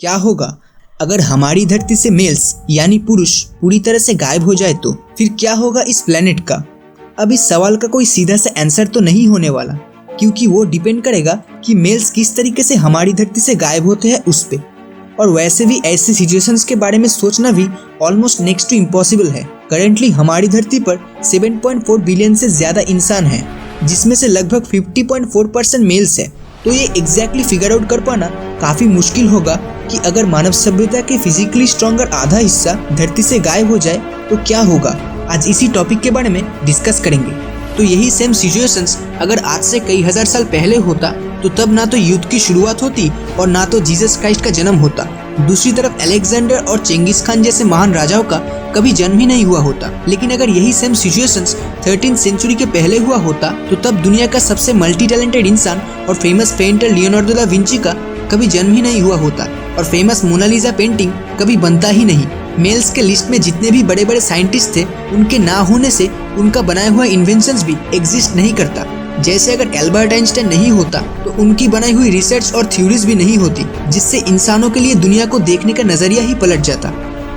क्या होगा अगर हमारी धरती से मेल्स यानी पुरुष पूरी तरह से गायब हो जाए तो फिर क्या होगा इस प्लेनेट का। अब इस सवाल का कोई सीधा सा आंसर तो नहीं होने वाला, क्योंकि वो डिपेंड करेगा कि मेल्स किस तरीके से हमारी धरती से गायब होते हैं उस पे। और वैसे भी ऐसी सिचुएशंस के बारे में सोचना भी ऑलमोस्ट नेक्स्ट टू इम्पॉसिबल है। करेंटली हमारी धरती पर 7.4 बिलियन से ज्यादा इंसान हैं, जिसमें से लगभग 50.4% मेल्स है। तो ये एग्जैक्टली फिगर आउट कर पाना काफी मुश्किल होगा कि अगर मानव सभ्यता के फिजिकली स्ट्रॉन्गर आधा हिस्सा धरती से गायब हो जाए तो क्या होगा। आज इसी टॉपिक के बारे में डिस्कस करेंगे। तो यही सेम सिचुएशंस अगर आज से कई हजार साल पहले होता तो तब ना तो युद्ध की शुरुआत होती और ना तो जीसस क्राइस्ट का जन्म होता। दूसरी तरफ अलेक्जेंडर और चेंगिस खान जैसे महान राजाओं का कभी जन्म ही नहीं हुआ होता। लेकिन अगर यही सेम सिचुएशंस 13th सेंचुरी के पहले हुआ होता तो तब दुनिया का सबसे मल्टी टैलेंटेड इंसान और famous painter Leonardo da Vinci का कभी जन्म ही नहीं हुआ होता और फेमस मोनालिसा पेंटिंग कभी बनता ही नहीं। मेल्स के लिस्ट में जितने भी बड़े बड़े साइंटिस्ट थे, उनके ना होने से उनका बनाया हुआ इन्वेंशंस भी एग्जिस्ट नहीं करता। जैसे अगर एल्बर्ट आइंस्टाइन नहीं होता तो उनकी बनाई हुई रिसर्च और थ्योरीज भी नहीं होती, जिससे इंसानों के लिए दुनिया को देखने का नजरिया ही पलट जाता।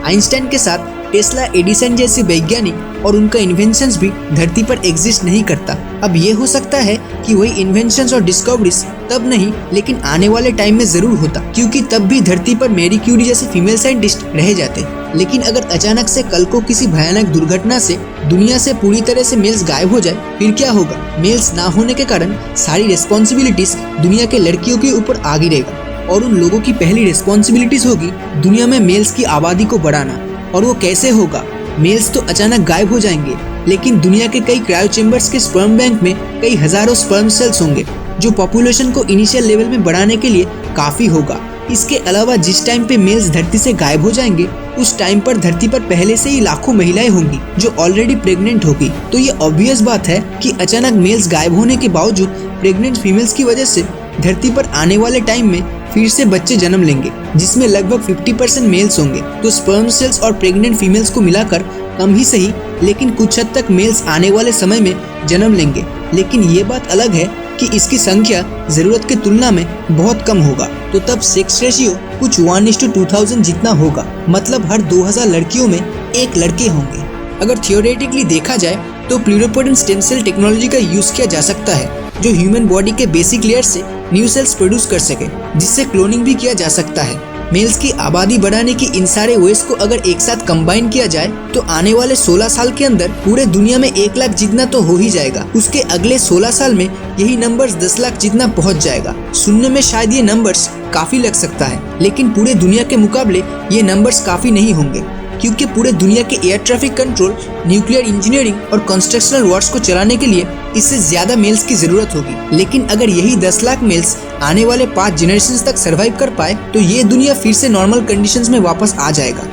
आइंस्टाइन के साथ टेस्ला, एडिसन जैसे वैज्ञानिक और उनका इन्वेंशंस भी धरती पर एग्जिस्ट नहीं करता। अब ये हो सकता है कि वही इन्वेंशंस और डिस्कवरीज तब नहीं लेकिन आने वाले टाइम में जरूर होता, क्योंकि तब भी धरती पर मैरी क्यूरी जैसे फीमेल साइंटिस्ट रह जाते। लेकिन अगर अचानक से कल को किसी भयानक दुर्घटना से दुनिया से पूरी तरह से मेल्स गायब हो जाए फिर क्या होगा। मेल्स ना होने के कारण सारी रिस्पॉन्सिबिलिटीज दुनिया के लड़कियों के ऊपर आ गिरेगा और उन लोगों की पहली रिस्पॉन्सिबिलिटीज होगी दुनिया में मेल्स की आबादी को बढ़ाना। और वो कैसे होगा। मेल्स तो अचानक गायब हो जाएंगे, लेकिन दुनिया के कई क्रायो चेम्बर्स के स्पर्म बैंक में कई हजारों स्पर्म सेल्स होंगे, जो पॉपुलेशन को इनिशियल लेवल में बढ़ाने के लिए काफी होगा। इसके अलावा जिस टाइम पे मेल्स धरती से गायब हो जाएंगे उस टाइम पर धरती पर पहले से ही लाखों महिलाएं होंगी जो ऑलरेडी प्रेग्नेंट होगी। तो ये ऑब्वियस बात है कि अचानक मेल्स गायब होने के बावजूद प्रेग्नेंट फीमेल्स की वजह से धरती पर आने वाले टाइम में फिर से बच्चे जन्म लेंगे, जिसमें लगभग 50% मेल्स होंगे। तो स्पर्म सेल्स और प्रेग्नेंट फीमेल्स को मिलाकर कम ही सही लेकिन कुछ हद तक मेल्स आने वाले समय में जन्म लेंगे। लेकिन ये बात अलग है कि इसकी संख्या जरूरत की तुलना में बहुत कम होगा। तो तब सेक्स रेशियो कुछ 1:2000 जितना होगा, मतलब हर 2000 लड़कियों में एक लड़के होंगे। अगर थियोरेटिकली देखा जाए तो प्लूरिपोटेंट स्टेम सेल टेक्नोलॉजी का यूज किया जा सकता है, जो ह्यूमन बॉडी के बेसिक लेयर से न्यू सेल्स प्रोड्यूस कर सके, जिससे क्लोनिंग भी किया जा सकता है। मेल्स की आबादी बढ़ाने की इन सारे वेज को अगर एक साथ कंबाइन किया जाए तो आने वाले 16 साल के अंदर पूरे दुनिया में 1 लाख जितना तो हो ही जाएगा। उसके अगले 16 साल में यही नंबर्स 10 लाख जितना पहुंच जाएगा। सुनने में शायद ये नंबर्स काफी लग सकता है, लेकिन पूरे दुनिया के मुकाबले ये नंबर्स काफी नहीं होंगे, क्योंकि पूरे दुनिया के air traffic control, nuclear engineering और कंस्ट्रक्शनल वर्क्स को चलाने के लिए इससे ज्यादा मेल्स की जरूरत होगी। लेकिन अगर यही 10 लाख मेल्स आने वाले 5 जनरेशन तक सरवाइव कर पाए तो ये दुनिया फिर से नॉर्मल कंडीशंस में वापस आ जाएगा।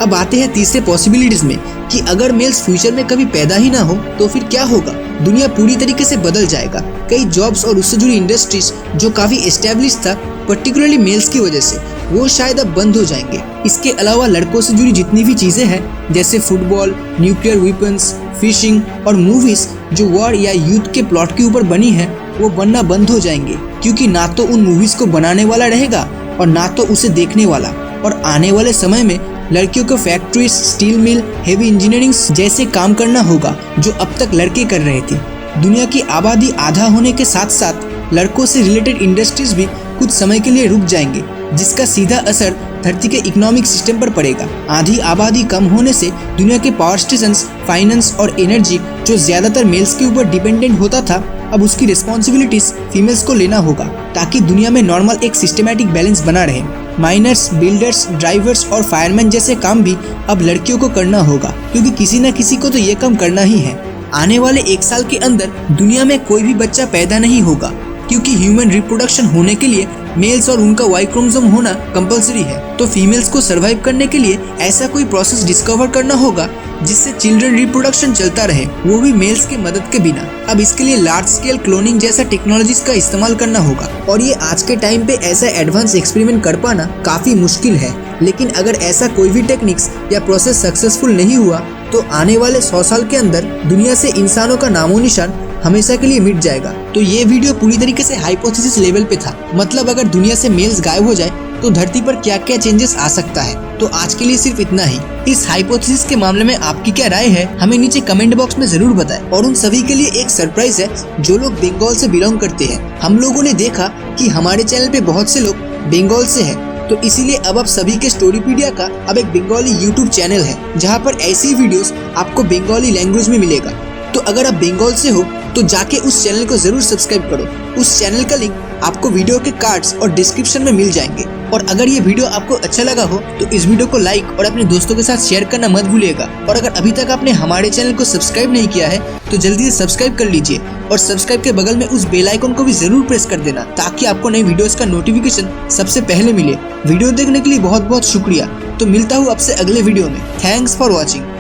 अब आते हैं तीसरे पॉसिबिलिटीज में कि अगर मेल्स फ्यूचर में कभी पैदा ही ना हो तो फिर क्या होगा। दुनिया पूरी तरीके से बदल जाएगा। कई जॉब्स और उससे जुड़ी इंडस्ट्रीज जो काफी एस्टेब्लिश था, पर्टिकुलरली मेल्स की वजह से, वो शायद अब बंद हो जाएंगे। इसके अलावा लड़कों से जुड़ी जितनी भी चीजें हैं, जैसे फुटबॉल, न्यूक्लियर वेपन्स, फिशिंग और मूवीज जो वॉर या युद्ध के प्लॉट के ऊपर बनी है, वो बनना बंद हो जाएंगे, क्योंकि ना तो उन मूवीज को बनाने वाला रहेगा और ना तो उसे देखने वाला। और आने वाले समय में लड़कियों को factories, steel mill, heavy engineering जैसे काम करना होगा जो अब तक लड़के कर रहे थे। दुनिया की आबादी आधा होने के साथ साथ लड़कों से रिलेटेड इंडस्ट्रीज भी कुछ समय के लिए रुक जाएंगे, जिसका सीधा असर धरती के इकोनॉमिक सिस्टम पर पड़ेगा। आधी आबादी कम होने से दुनिया के पावर स्टेशंस, फाइनेंस और एनर्जी जो ज्यादातर मेल्स के ऊपर डिपेंडेंट होता था, अब उसकी रिस्पॉन्सिबिलिटीज फीमेल्स को लेना होगा, ताकि दुनिया में नॉर्मल एक सिस्टमैटिक बैलेंस बना रहे। माइनर्स, बिल्डर्स, ड्राइवर्स और फायरमैन जैसे काम भी अब लड़कियों को करना होगा, क्योंकि किसी न किसी को तो ये काम करना ही है। आने वाले 1 साल के अंदर दुनिया में कोई भी बच्चा पैदा नहीं होगा, क्योंकि ह्यूमन रिप्रोडक्शन होने के लिए मेल्स और उनका वाई क्रोमोसोम होना कंपलसरी है। तो फीमेल्स को सरवाइव करने के लिए ऐसा कोई प्रोसेस डिस्कवर करना होगा जिससे चिल्ड्रन रिप्रोडक्शन चलता रहे, वो भी मेल्स की मदद के बिना। अब इसके लिए लार्ज स्केल क्लोनिंग जैसा टेक्नोलॉजीज का इस्तेमाल करना होगा, और ये आज के टाइम पे ऐसा एडवांस एक्सपेरिमेंट कर पाना काफी मुश्किल है। लेकिन अगर ऐसा कोई भी टेक्निक्स या प्रोसेस सक्सेसफुल नहीं हुआ तो आने वाले 100 साल के अंदर दुनिया से इंसानों का नामो निशान हमेशा के लिए मिट जाएगा। तो ये वीडियो पूरी तरीके से हाइपोथेसिस लेवल पे था, मतलब अगर दुनिया से मेल्स गायब हो जाए तो धरती पर क्या क्या चेंजेस आ सकता है। तो आज के लिए सिर्फ इतना ही। इस हाइपोथेसिस के मामले में आपकी क्या राय है हमें नीचे कमेंट बॉक्स में जरूर बताएं। और उन सभी के लिए एक सरप्राइज है जो लोग बंगाल से बिलोंग करते हैं। हम लोगों ने देखा कि हमारे चैनल पे बहुत से लोग बंगाल से हैं, तो इसीलिए अब आप सभी के स्टोरीपीडिया का अब एक बंगाली यूट्यूब चैनल है जहाँ पर ऐसी वीडियोस आपको बंगाली लैंग्वेज में मिलेगा। तो अगर आप बंगाल से हो तो जाके उस चैनल को जरूर सब्सक्राइब करो। उस चैनल का लिंक आपको वीडियो के कार्ड्स और डिस्क्रिप्शन में मिल जाएंगे। और अगर ये वीडियो आपको अच्छा लगा हो तो इस वीडियो को लाइक और अपने दोस्तों के साथ शेयर करना मत भूलिएगा। और अगर अभी तक आपने हमारे चैनल को सब्सक्राइब नहीं किया है तो जल्दी से सब्सक्राइब कर लीजिए और सब्सक्राइब के बगल में उस बेल आइकन को भी जरूर प्रेस कर देना ताकि आपको नई वीडियोस का नोटिफिकेशन सबसे पहले मिले। वीडियो देखने के लिए बहुत बहुत शुक्रिया। तो मिलता हूँ आपसे अगले वीडियो में। Thanks for watching.